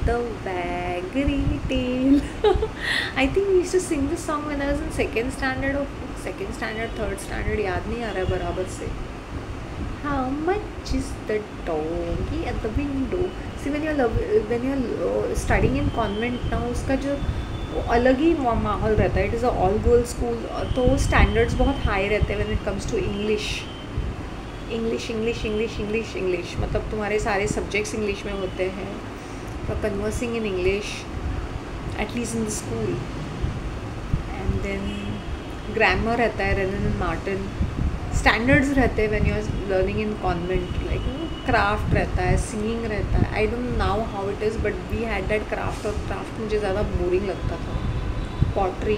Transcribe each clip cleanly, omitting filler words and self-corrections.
the Waggery Tale. I think we used to sing this song when I was in second standard, third standard. याद नहीं आ रहा है बराबर से. How much is the doggy at the window? See, when you're studying in convent now, उसका जो वो अलग ही माहौल रहता है. It is a all girls school, तो स्टैंडर्ड्स बहुत हाई रहते हैं when it comes to English. English मतलब तुम्हारे सारे सब्जेक्ट्स इंग्लिश में होते हैं. तो conversing in English at least in the school. And then grammar रहता है, रेनन एंड मार्टिन. स्टैंडर्ड्स रहते हैं when you are learning in convent. Like craft रहता है, सिंगिंग रहता है. I don't know how it is, but we had that craft. और craft मुझे ज़्यादा बोरिंग लगता था. Pottery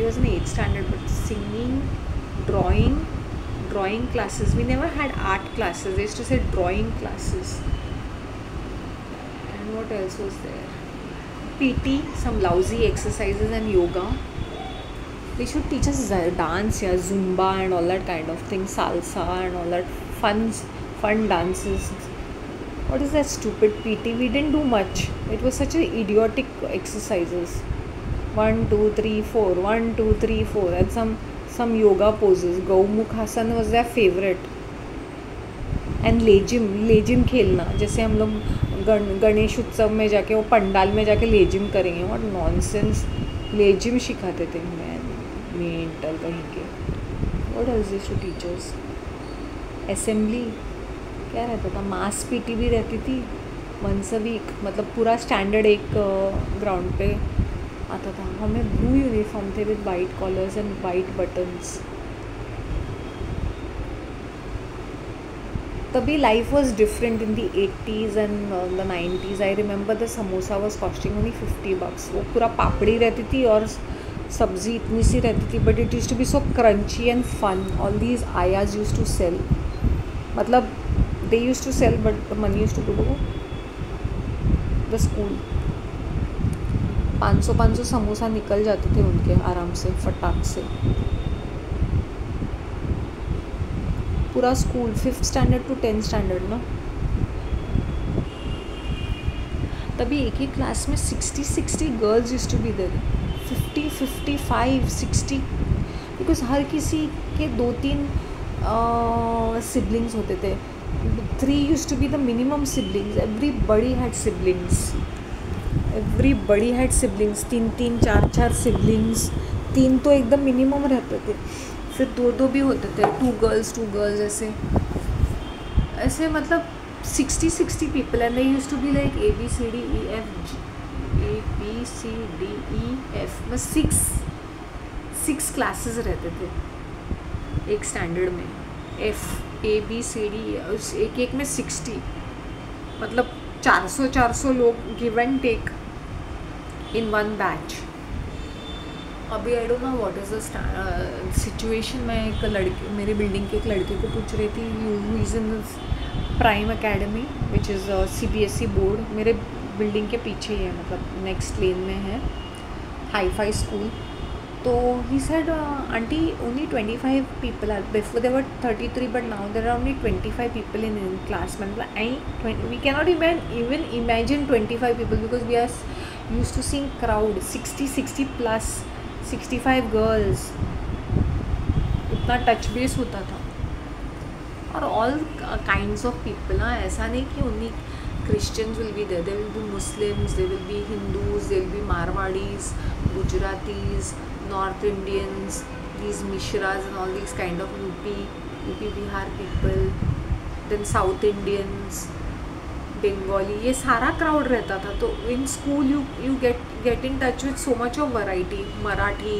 was in 8th standard, but singing, drawing classes. We never had art classes. They used to say drawing classes. And what else was there? PT, some lousy exercises, and yoga. They should teach us dance, yeah, Zumba and all that kind of thing, salsa and all that fun dances. What is that stupid PT? We didn't do much. It was such a idiotic exercises. 1 2 3 4, 1 2 3 4, and some yoga poses. Gaumukhasan was their favorite. And lezim खेलना, जैसे हम लोग गणेश उत्सव में जाके वो पंडाल में जाके लेजिम करेंगे. What nonsense. लेजिम सिखाते थे. मेंटल कहीं के. What else used to teachers. Assembly क्या रहता था. मास पीटी भी रहती थी वंस अ वीक. मतलब पूरा स्टैंडर्ड एक ग्राउंड पे आता था. हमें ब्लू यूनिफॉर्म थे with white collars and white buttons. तभी life was different in the 80s and the 90s. I remember the samosa was costing only $50. वो पूरा पापड़ी रहती थी और सब्जी इतनी सी रहती थी, but it use to be so crunchy and fun. All these ayahs use to sell. मतलब they use to sell but the money use to go to the school. 500 samosa निकल जाते थे उनके आराम से, फटाक से. पूरा school 5th standard to 10th standard ना. तभी एक ही क्लास में 60 girls used to be there. 50 55 60, because हर किसी के 2-3 सिबलिंग्स होते थे. 3 used to be the minimum siblings. Everybody had siblings. 3 4 siblings. 3 तो एकदम मिनिमम रहते थे. फिर 2 भी होते थे. 2 गर्ल्स ऐसे मतलब 60 people. And they used to be like ABCDEF. बस 6 क्लासेस रहते थे एक स्टैंडर्ड में. FABCD एक में 60. मतलब 400 लोग give and take in one batch. अभी I don't know what is the situation. मैं एक लड़की, मेरी बिल्डिंग के एक लड़के को पूछ रही थी. Who is in prime academy which is CBSE board. मेरे बिल्डिंग के पीछे ही है, मतलब नेक्स्ट लेन में है. Hi-fi school. तो he said, aunty only 25 people are. Before there were 33, but now there are only 25 people in class. मतलब we can not even imagine 25 people, because we are used to seeing crowd 60 plus 65 girls. इतना touch base होता था. और all kinds of people. ना ऐसा नहीं कि only Christians will be there. There will be Muslims, there will be Hindus, there will be Marwadis, Gujaratis, North Indians, these Mishras and all these kind of UP Bihar people, then South Indians, Bengali. ये सारा crowd रहता था. तो in school you get in touch with so much of variety. Marathi,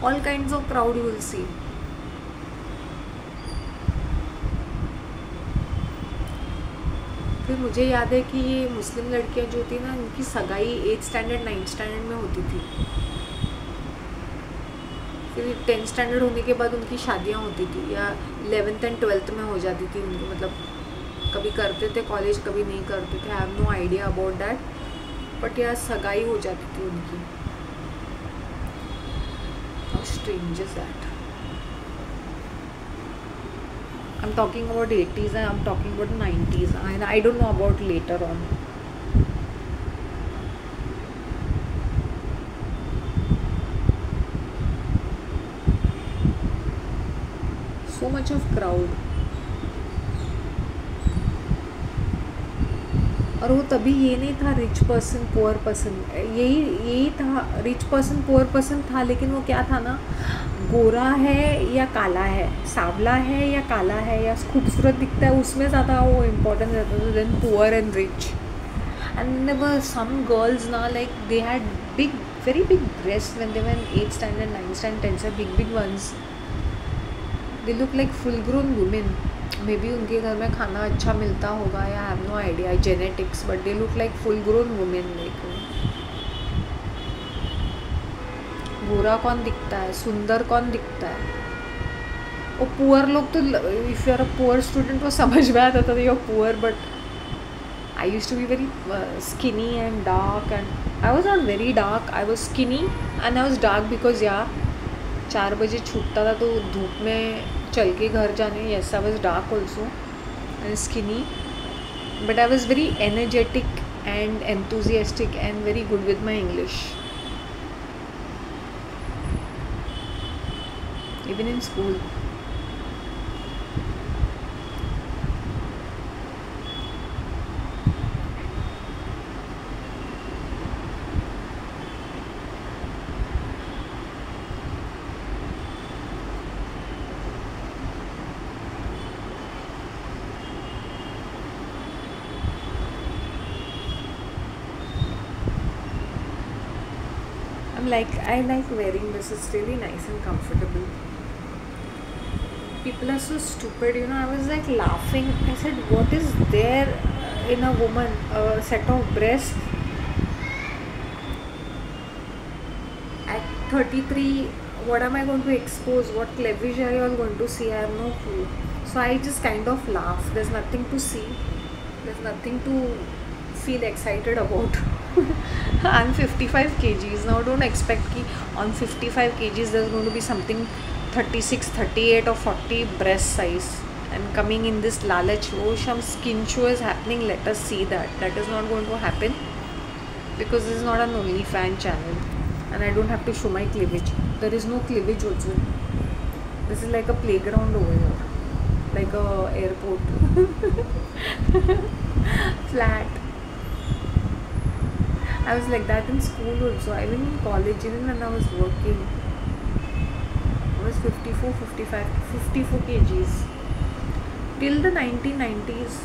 all kinds of crowd you will see. फिर मुझे याद है कि ये मुस्लिम लड़कियां जो थी ना, उनकी सगाई 8th स्टैंडर्ड 9th स्टैंडर्ड में होती थी. फिर 10th स्टैंडर्ड होने के बाद उनकी शादियां होती थी, या 11th एंड 12th में हो जाती थी उनकी. मतलब कभी करते थे कॉलेज, कभी नहीं करते थे. I have no idea about that, but यार सगाई हो जाती थी उनकी. How strange is that. I'm talking about 80s and I'm talking about 90s, and I don't know about later on. so much of crowd. और वो तभी ये नहीं था रिच पर्सन पुअर पर्सन, यही यही था, रिच पर्सन पुअर पर्सन था, लेकिन वो क्या था ना, गोरा है या काला है, सांवला है या काला है या खूबसूरत दिखता है, उसमें ज़्यादा वो इम्पोर्टेंस रहता था then poor and rich. And there were some girls now, like they had big, very big breasts when they were in 8th standard, 9th standard, 10th standard, big ones. They look like full grown women. Maybe उनके घर में खाना अच्छा मिलता होगा या I have no idea, genetics, but they look like full grown women. Like गोरा कौन दिखता है, सुंदर कौन दिखता है. वो पुअर लोग तो, if you are a poor student, वो समझ में आता था you are poor, but I used to be very skinny and dark, and I was not very dark. I was skinny and I was dark because 4 बजे छूटता था तो धूप में चल के घर जाने. Yes, I was dark also and skinny, but I was very energetic and enthusiastic and very good with my English. Even in school. I like wearing this. It's really nice and comfortable. People are so stupid, you know. I was like laughing. I said, what is there in a woman? A set of breasts? At 33, what am I going to expose? What cleavage are you all going to see? I have no clue. So I just kind of laugh. There's nothing to see. There's nothing to feel excited about. I'm 55 kgs now. Don't expect कि on 55 kgs there's going to be something 36, 38 or 40 breast size. And coming in this lalach, oh, some skin show is happening. Let us see that. That is not going to happen because this is not an OnlyFans channel, and I don't have to show my cleavage. There is no cleavage also. This is like a playground over here, like a airport. Flat. I was like that in school also. Even in college, even when I was working, I was 54, 55, 54 kgs. Till the 1990s,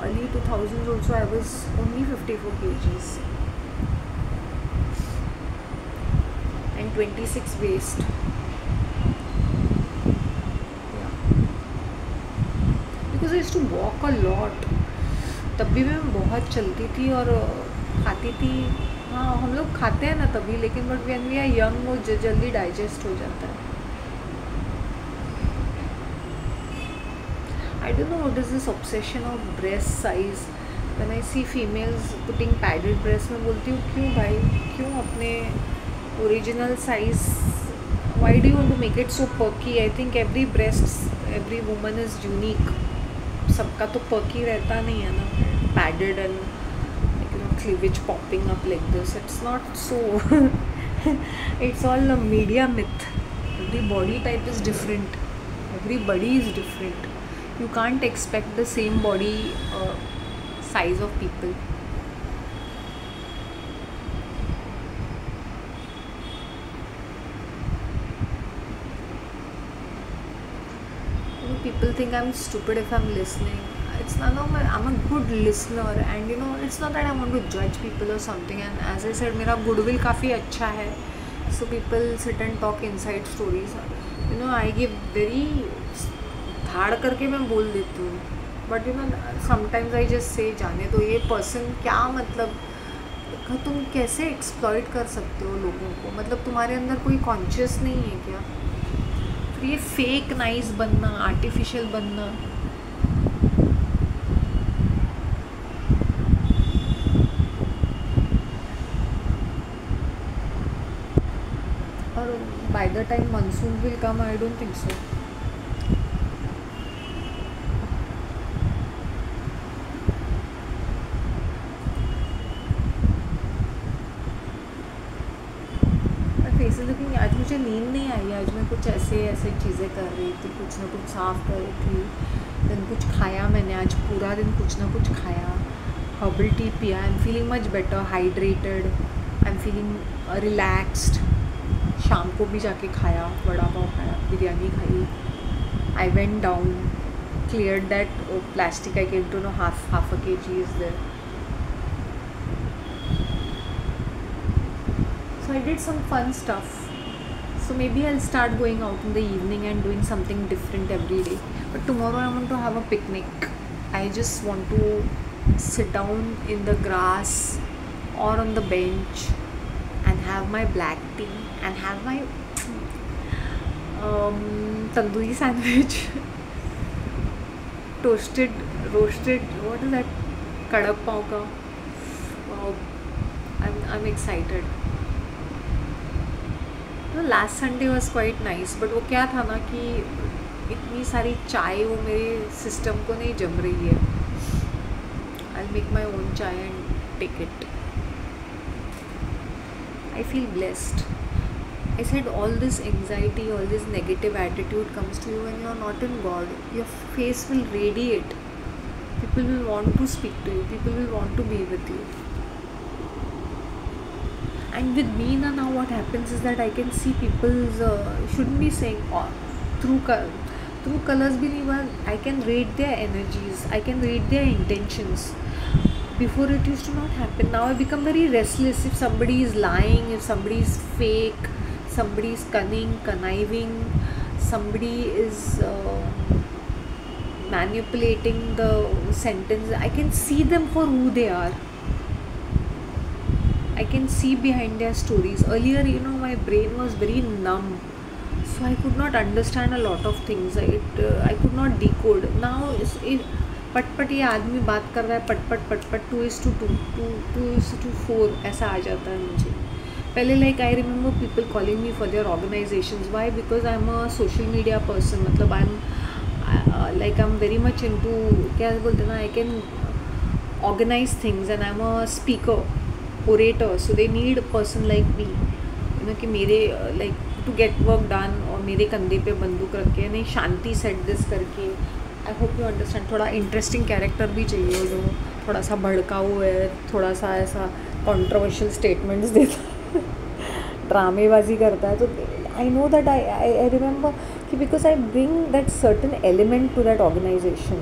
early 2000s also, I was only 54 kgs. And 26 waist. Yeah. Because I used to walk a lot. तब भी मैं बहुत चलती थी और खाती थी. हाँ, हम लोग खाते हैं ना तभी, लेकिन but when we are young वो जल्दी डाइजेस्ट हो जाता है. I don't know what is this obsession of breast size. When I see females putting padded breasts, मैं बोलती हूँ क्यों भाई, क्यों अपने original size, why do you want to make it so perky? I think every every woman is unique. सबका तो perky रहता नहीं है ना, padded and like, you know, cleavage popping up like this. It's not so. It's all a media myth. Every body type is different. Everybody is different. You can't expect the same body size of people. People think I'm stupid if I'm listening. It's not. No, I'm a good listener, and you know, it's not that I want to judge people or something. And as I said, मेरा goodwill काफ़ी अच्छा है. So people sit and talk inside stories. You know, I give very धाड़ करके मैं बोल देती हूँ. But you know, sometimes I just say जाने दो, ये person क्या मतलब, तुम कैसे एक्सप्लॉइट कर सकते हो लोगों को? मतलब तुम्हारे अंदर कोई कॉन्शियस नहीं है क्या? ये फेक नाइस बनना, आर्टिफिशियल बनना. और by the time monsoon will come, I don't think so. My face was looking, आज मुझे नींद नहीं आई, आज मैं कुछ ऐसे ऐसे चीज़ें कर रही थी, कुछ ना कुछ साफ कर रही थी, देन कुछ खाया मैंने, आज पूरा दिन कुछ ना कुछ खाया, हर्बल टी पिया, I am feeling much better, hydrated, I am feeling relaxed. शाम को भी जाके खाया, वड़ा पाव खाया, बिरयानी खाई, I went down, cleared that plastic. I came to know half a kg is there. So I did some fun stuff. So maybe I'll start going out in the evening and doing something different every day. But tomorrow I want to have a picnic. I just want to sit down in the grass or on the bench and have my black tea and have my tandoori sandwich. roasted, what is that, kadak pav ka. Wow, I'm excited. तो last Sunday was quite nice, but वो क्या था ना कि इतनी सारी चाय वो मेरे सिस्टम को नहीं जम रही है. I make my own chai and take it. I feel blessed. I said all this anxiety, all this negative attitude comes to you when you are not in God. Your face will radiate. People will want to speak to you. People will want to be with you. And with me now what happens is that I can see people's, shouldn't be saying through colors bhi nahi, but I can read their energies. I can read their intentions. Before it used to not happen. Now I become very restless if somebody is lying, if somebody is fake, somebody is cunning, conniving, somebody is manipulating the sentence. I can see them for who they are. I can see behind their stories. Earlier, my brain was very numb, so I could not understand a lot of things. I could not decode. Now पट ये आदमी बात कर रहा है, पट 2:2, 2:4 ऐसा आ जाता है मुझे. पहले like I remember people calling me for their organisations. Why? Because I am a social media person. मतलब I am very much into, क्या बोलते ना, I can organise things and I am a speaker, orator. So they need a person like me, कि मेरे like to get work done, और मेरे कंधे पे बंदूक रख के नहीं, शांति सेट दिस करके. I hope you understand. थोड़ा इंटरेस्टिंग कैरेक्टर भी चाहिए जो थोड़ा सा भड़काऊ है, थोड़ा सा ऐसा कॉन्ट्रोवर्शियल स्टेटमेंट्स देता है, ड्रामेबाजी करता है. तो I know that I remember कि because I bring that certain element to that organisation.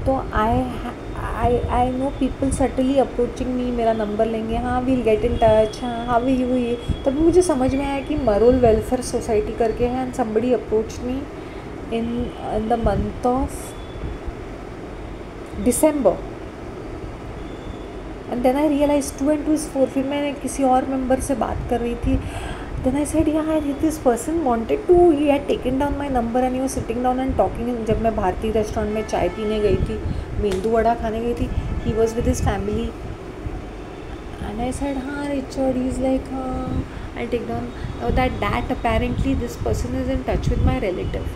तो I know people certainly approaching me, मेरा नंबर लेंगे, हाँ वील गेट इन टच, हाँ हाँ भी ये. तभी मुझे समझ में आया कि मरोल वेलफेयर सोसाइटी करके है, and somebody approach me in the month of December, and then I realized 2 and 2 is 4. फिर मैंने किसी और मेंबर से बात कर रही थी. Then I said, yeah, this person wanted to, he had taken down my number and he was sitting down and talking. जब मैं भारतीय रेस्टोरेंट में चाय पीने गई थी, मेंदू वड़ा खाने गई थी, he was with his family, and I said, हाँ Richard, he's like, I'll take down. Now that apparently this person is in touch with my relative.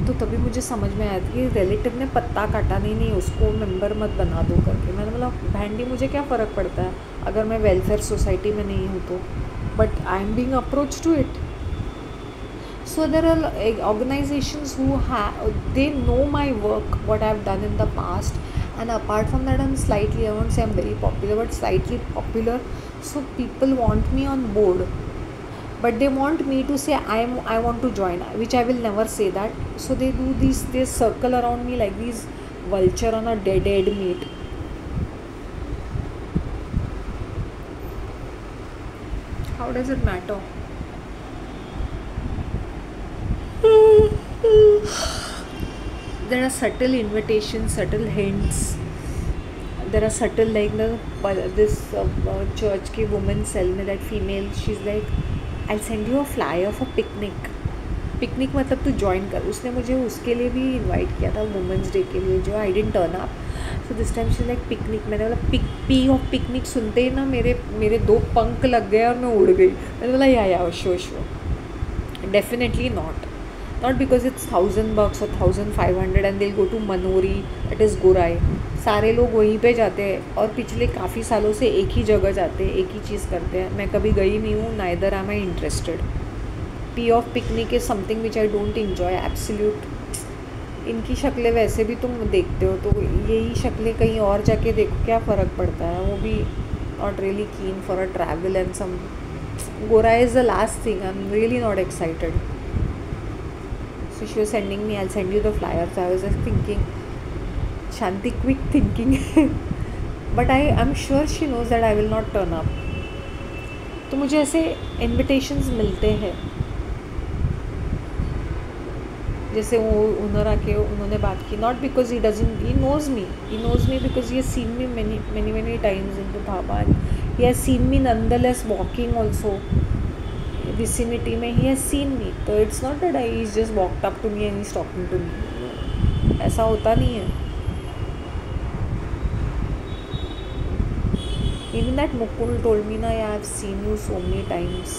तो तभी मुझे समझ में आया कि रिलेटिव ने पत्ता काटा, नहीं उसको मेंबर मत बना दो करके. मैंने बोला भैंडी, मुझे क्या फ़र्क पड़ता है अगर मैं वेलफेयर सोसाइटी में नहीं हूँ तो, but I am being approach to it. So there are organisations who they know my work, what I have done in the past, and apart from that I am slightly, I won't say I am very popular, but slightly popular. So people want me on board, but they want me to say I want to join, which I will never say that. So they do this, they circle around me like these vulture on a dead meat. How does it matter? There are subtle invitations, subtle hints. There are subtle, like this church ki woman cell में, that female, she's like, I'll send you a flyer for picnic. Picnic मतलब तू join कर. उसने मुझे उसके लिए भी invite किया था, वुमेंस डे के लिए, जो I didn't turn up. So this time she like picnic. मैंने बोला पी ऑफ पिकनिक सुनते ही ना मेरे 2 पंख लग गए और मैं उड़ गई. मैंने बोला या sure, definitely not because it's $1,000 or $1,500 and they'll go to Manori, that is Gorai. सारे लोग वहीं पे जाते हैं और पिछले काफ़ी सालों से एक ही जगह जाते हैं, एक ही चीज़ करते हैं. मैं कभी गई नहीं हूँ, neither am I interested. P of picnic is something which I don't enjoy absolute. इनकी शक्लें वैसे भी तुम देखते हो, तो यही शक्लें कहीं और जाके देखो क्या फ़र्क पड़ता है. वो भी not really keen for a travel and some. Gora is the last thing. I am really not excited. So she was sending me, I'll send you the flyer. So I was just thinking, Shanti, quick thinking. But I'm sure she knows that I will not turn up. तो मुझे ऐसे invitations मिलते हैं. जैसे वो owner आके उन्होंने बात की, not because he knows me because he has seen me many times in the dhaba, and he has seen me nonetheless walking also vicinity में. he has seen me, तो it's not that he's just walked up to me and he's talking to me. ऐसा होता नहीं है. Even that Mukul told me, na, yeah, I've seen you so many times.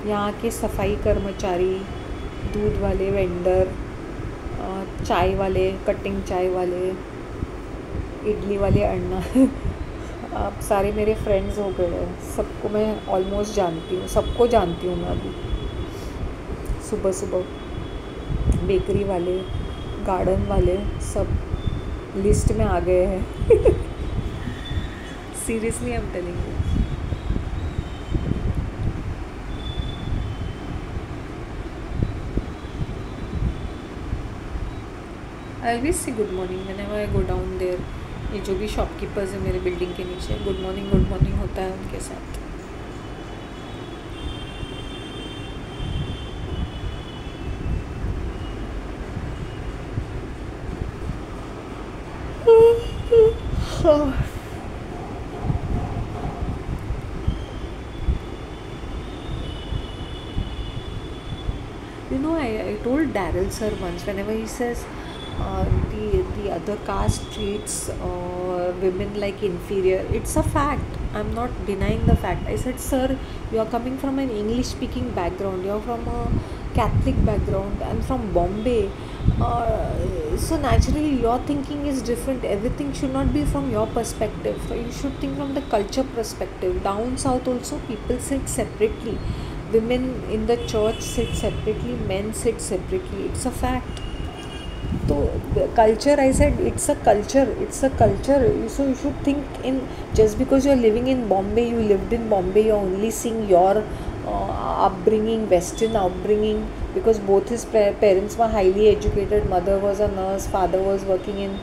यहाँ के सफाई कर्मचारी, दूध वाले वेंडर, चाय वाले, कटिंग चाय वाले, इडली वाले अण्णा अब सारे मेरे फ्रेंड्स हो गए हैं. सबको मैं ऑलमोस्ट जानती हूँ, सबको जानती हूँ मैं अभी. सुबह सुबह बेकरी वाले, गार्डन वाले सब लिस्ट में आ गए हैं. Seriously I am telling you. I wish see good morning whenever I go down there. ये जो भी शॉपकीपर्स है मेरे बिल्डिंग के नीचे, गुड मॉर्निंग होता है उनके साथ. You know, I told Daryl sir once, whenever he says the other caste treats women like inferior, it's a fact. I'm not denying the fact. I said, sir, you are coming from an English speaking background, you are from a Catholic background, and from Bombay, so naturally your thinking is different. Everything should not be from your perspective, so you should think from the culture perspective. Down south also people sit separately, women in the church sit separately, men sit separately. It's a fact. So culture, I said, it's a culture. So you should think in, just because you're living in Bombay, you lived in Bombay, you're only seeing your upbringing, Western upbringing, because both his parents were highly educated. Mother was a nurse, father was working in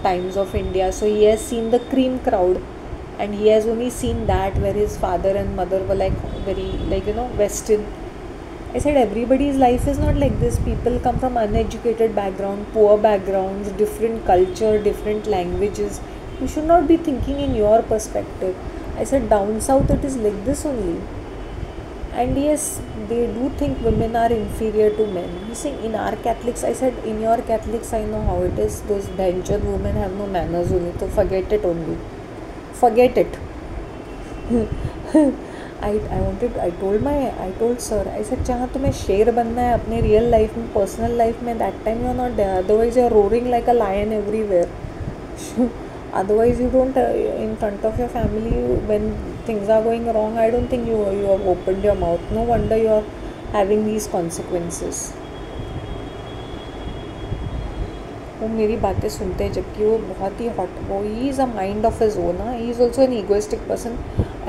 Times of India. So he has seen the cream crowd, and he has only seen that where his father and mother were like very, like, Western. I said, everybody's life is not like this. People come from uneducated background, poor backgrounds, different culture, different languages. You should not be thinking in your perspective. I said, down south it is like this only. And yes, they do think women are inferior to men. You see, in our Catholics, I said, in your Catholics, I know how it is. Those benchad women have no manners only. So forget it only. Forget it. I told sir, I said, जहाँ तुम्हें शेर बनना है अपने real life में, personal life में, that time you are not there. Otherwise you are roaring like a lion everywhere. Otherwise you don't, in front of your family, when things are going wrong, I don't think you have opened your mouth. No wonder you are having these consequences. वो मेरी बातें सुनते हैं, जबकि वो बहुत ही hot, वो he is a mind of his own. He is also an egoistic person,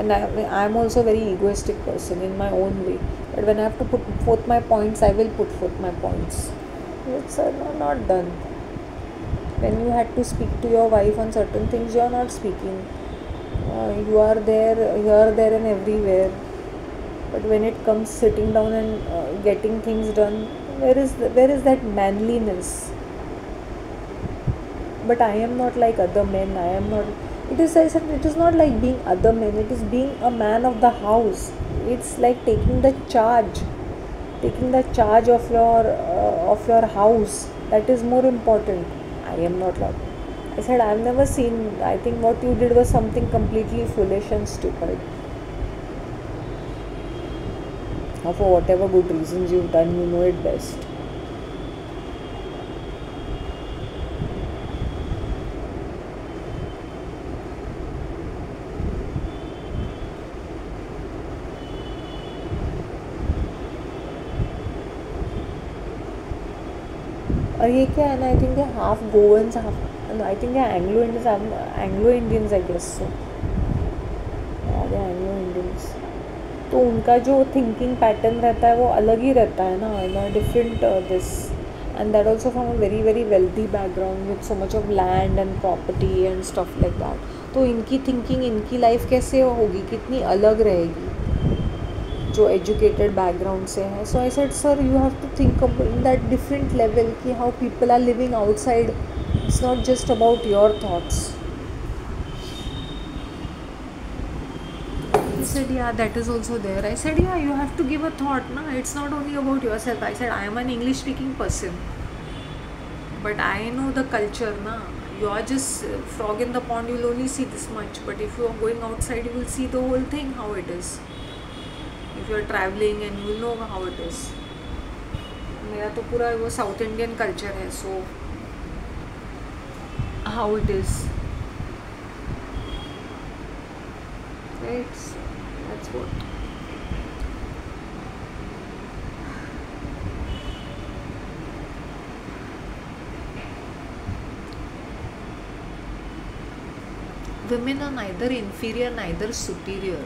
and I am also a very egoistic person in my own way. But when I have to put forth my points, I will put forth my points. It's not done. When you had to speak to your wife on certain things, you are not speaking. You are there, here, there, and everywhere. But when it comes sitting down and getting things done, where is that manliness? But I am not like other men. I am not. It is not like being other men. It is being a man of the house. It's like taking the charge of your house. That is more important. I am not like. I said, I have never seen. I think what you did was something completely foolish and stupid. or for whatever good reasons you've done, you know it best. और ये क्या है ना, I think they half Goans, half I think Anglo Indians I guess so, Anglo Indians. तो उनका जो thinking pattern रहता है वो अलग ही रहता है ना, in a different this, and that also from a very very wealthy background with so much of land and property and stuff like that. तो इनकी थिंकिंग, इनकी लाइफ कैसे होगी, कितनी अलग रहेगी जो एजुकेटेड बैकग्राउंड से है। So I said sir you have to think in that different level कि how people are living outside, it's not just about your thoughts. He said yeah, that is also there. I said yeah, you have to give a thought, na, it's not only about yourself. I said I am an English speaking person, but I know the culture, na. You are just frog in the pond, you'll only see this much, but if you are going outside you will see the whole thing, how it is. If you are traveling and you will know how it is. मेरा तो पूरा वो south Indian culture है, so how it is, right? That's what. Women are neither inferior, neither superior.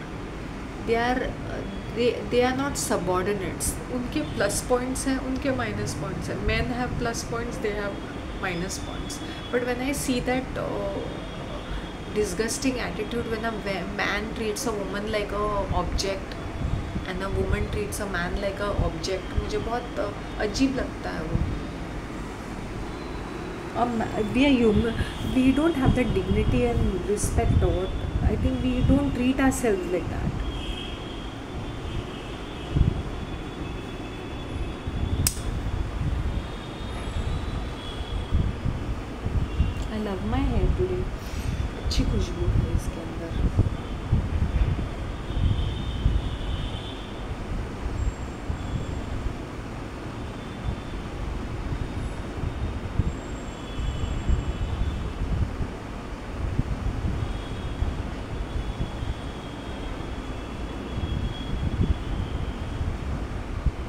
They are they are not subordinates. उनके plus points हैं, उनके minus points हैं. Men have plus points, they have minus points. But when I see that disgusting attitude when a man treats a woman like a object and a woman treats a man like a object, मुझे बहुत अजीब लगता है वो. We are human, we don't have that dignity and respect, or I think we don't treat ourselves like that. I love my hair today. अच्छी खुशबू है इसके अंदर.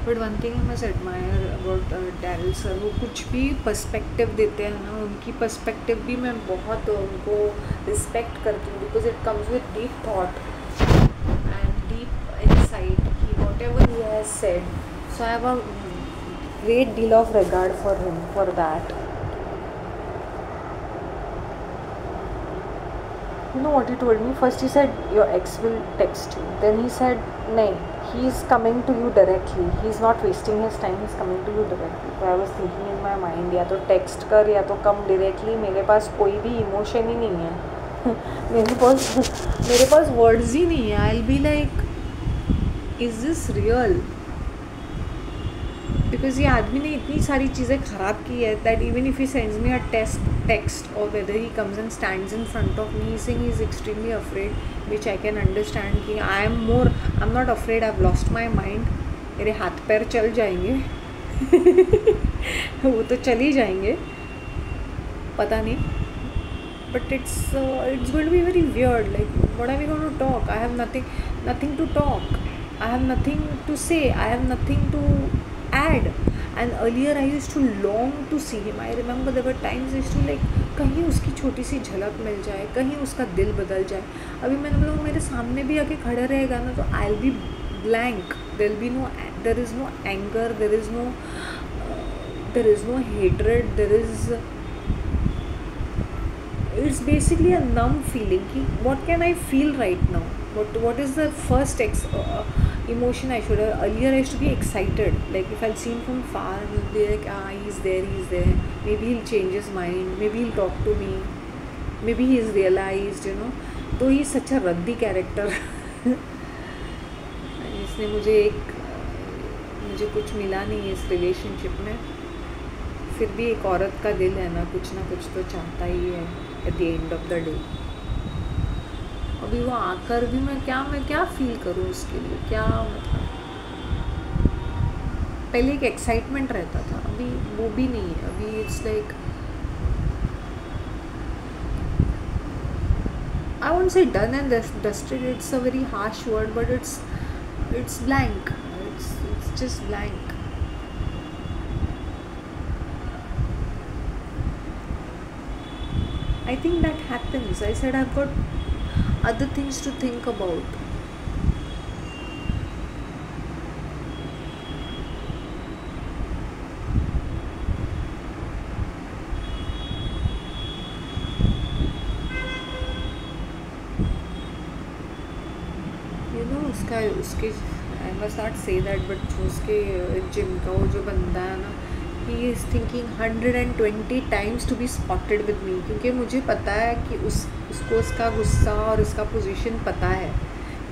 But one thing I must admire about Daryl sir, वो कुछ भी perspective देते हैं ना, उनकी पर्सपेक्टिव भी मैं बहुत उनको रिस्पेक्ट करती हूँ, because it comes with deep thought and deep insight कि whatever he has said. So I have a great deal of regard for him for that. You know what he told me? First he said, your ex will text you. Then he said, nahin, he is coming to you directly. He is not wasting his time, he is coming to you directly. So I was thinking in my mind, या तो text कर या तो come directly. मेरे पास कोई भी emotion ही नहीं है. मेरे पास words ही नहीं है. I'll be like, is this real? Because ये आदमी ने इतनी सारी चीज़ें ख़राब की है that even if he sends me a text or whether he comes and stands in front of me, saying he is extremely afraid, which I can understand कि I'm not afraid, I've lost my mind. मेरे हाथ पैर चल जाएंगे वो तो चल ही जाएंगे, पता नहीं. But it's going to be very weird. Like, what are we going to talk? I have nothing to talk. I have nothing to say. I have nothing to add. And earlier I used to long to see him. I remember there were times I used to like, कहीं उसकी छोटी सी झलक मिल जाए, कहीं उसका दिल बदल जाए. अभी मैंने बोला मेरे सामने भी आके खड़ा रहेगा ना, तो I'll be blank. there is no anger, there is no hatred, it's basically a numb feeling कि what can I feel right now, what is the first emotion I should have. Earlier I used to be excited, like if I'll see him from far and he'll be like, he's there, maybe he'll change his mind, maybe he'll talk to me, maybe he's realized, you know. तो he is such a रद्दी character. इसने मुझे कुछ मिला नहीं है इस relationship में, फिर भी एक औरत का दिल है ना कुछ तो चाहता ही है at the end of the day. अभी वो आकर भी मैं क्या फील करूँ उसके लिए, क्या मतलब. पहले एक एक्साइटमेंट रहता था, अभी वो भी नहीं है. अभी it's like, I won't say done and dusted. It's a very harsh word, but it's blank. It's just blank. I think that happens. I said I've got other things to think about. उसके I must not say that, but जो उसके gym का वो जो बंदा है ना, he is thinking 120 times to be spotted with me, क्योंकि मुझे पता है कि उसको उसका गुस्सा और उसका पोजीशन पता है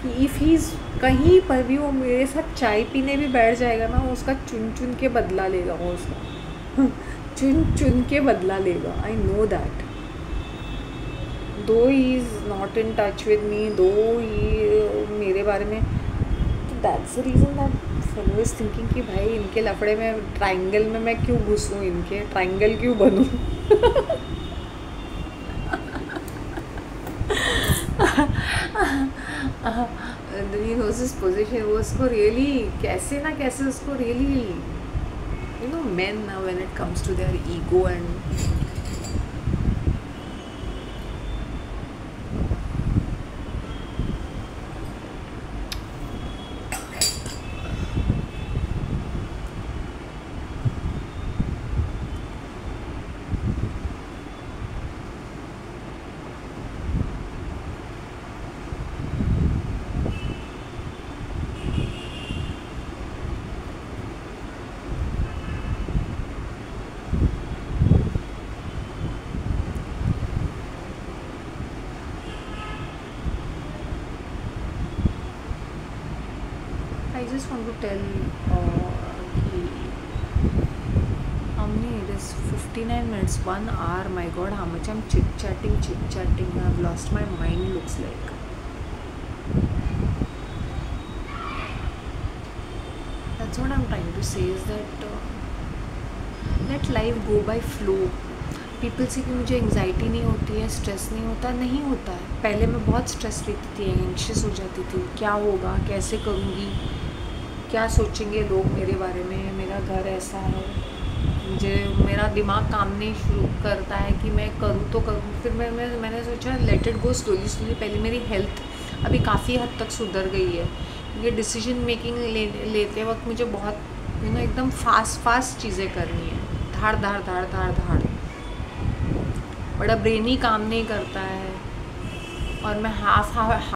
कि इफ़ ही इज़ कहीं पर भी वो मेरे साथ चाय पीने भी बैठ जाएगा ना, वो उसका चुन चुन के बदला लेगा, वो उसका चुन चुन के बदला लेगा. I know that. Though he is not in touch with me, though he मेरे बारे में, तो that's the reason that fellow is thinking कि भाई इनके लफड़े में, ट्रायंगल में मैं क्यों घुसूँ, इनके ट्रायंगल क्यों बनूँ. He knows his position. वो उसको रियली कैसे ना कैसे उसको really, you know, men when it comes to their ego and I just want to tell how many it is, 59 minutes, 1 hour. My god, how much I'm chit-chatting. I've lost my mind, looks like. That's what I'm trying to say, is that let life go by flow. People से कि मुझे anxiety नहीं होती है, stress नहीं होता, नहीं होता है. पहले मैं बहुत स्ट्रेस लेती थी, एंग्शियस हो जाती थी, क्या होगा, कैसे करूँगी, क्या सोचेंगे लोग मेरे बारे में, मेरा घर ऐसा है. मुझे मेरा दिमाग काम नहीं शुरू करता है कि मैं करूँ तो करूँ. फिर मैंने सोचा लेट इट गो स्लोली. पहले मेरी हेल्थ अभी काफ़ी हद तक सुधर गई है, क्योंकि डिसीजन मेकिंग लेते वक्त मुझे बहुत एकदम फास्ट चीज़ें करनी है, धाड़. बड़ा ब्रेन ही काम नहीं करता है, और मैं हाफ